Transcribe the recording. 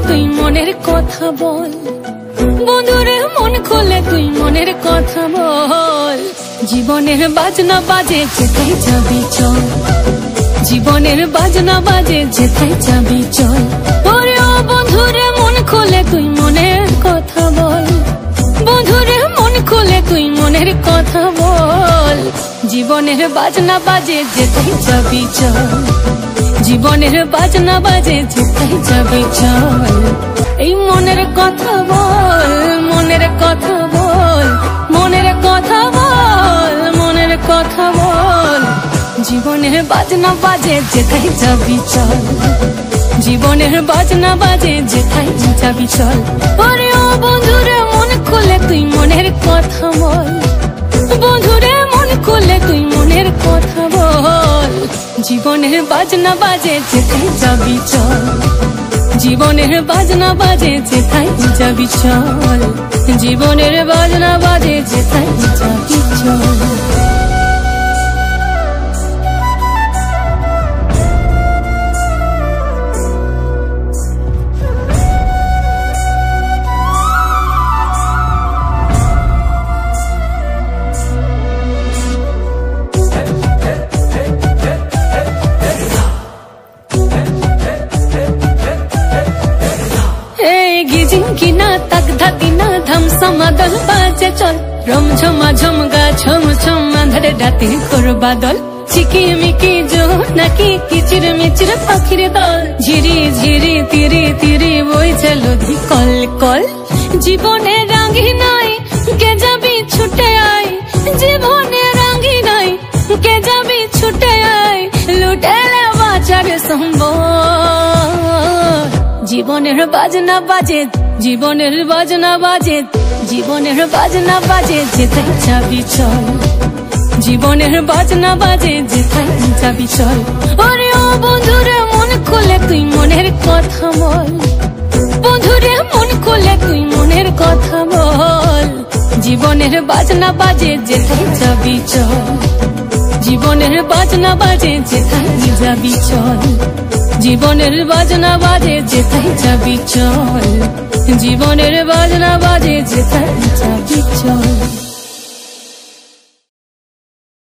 তুই মনের কথা বল বন্ধুরে, মন খুলে তুই মনের কথা বল। জীবনের বাজনা বাজে যেথায় যাবি চল, জীবনের বাজনা বাজে যেথায় যাবি চল। ওরে ও বন্ধুরে, মন খুলে তুই মনের কথা বল, বন্ধুরে মন খুলে তুই মনের কথা বল। জীবনের বাজনা বাজে যেথায় যাবি চল, জীবনের বাজনা বাজে যেথায় যাবি চল। এই মনের কথা বল, মনের কথা বল, মনের কথা বল, মনের কথা বল। জীবনের বাজনা বাজে যেথায় যাবি চল, জীবনের বাজনা বাজে যেথায় যাবি চল। ওরে ও বন্ধুরে, মন খুলে তুই মনের কথা বল, বন্ধুরে মন খুলে তুই মনের কথা বল। জীবনের বাজনা বাজে যেথায় যাবি চল, জীবনের বাজনা বাজে যেথায় যাবি চল, জীবনের বাজনা বাজে যেথায় যাবি চল। কিনা তাক ধাকিনা ধাম সমাদল বাজে চল, রম ঝমা ঝমগা ছম ছম আঁধারে রাতে করবা দল। ঝিকিমিকি জো নাকি কিচির মিচির পাখির দল, ঝিরি ঝিরি তিরি তিরি বইছে নদী কল কল। জীবনে রাঙ্গি নাই কে যাবি ছুটে আয়, জীবনে রাঙ্গি নাই কে যাবি ছুটে আয়। লুটেলে বাঁচার সম্ভব, জীবনের বাজনা বাজে, জীবনের বাজনা বাজে, জীবনের বাজনা বাজে যেথায় যাবি চল, জীবনের বাজনা বাজে যেথায় যাবি চল। ওরে ও বন্ধুরে, মন খুলে তুই মনের কথা বল, বন্ধুরে মন খুলে তুই মনের কথা বল। জীবনের বাজনা বাজে যেথায় যাবি চল, জীবনের বাজনা বাজে যেথায় যাবি চল, জীবনের বাজনা বাজে যেথায় যাবি চল, জীবনের বাজনা বাজে যেথায় যাবি চল।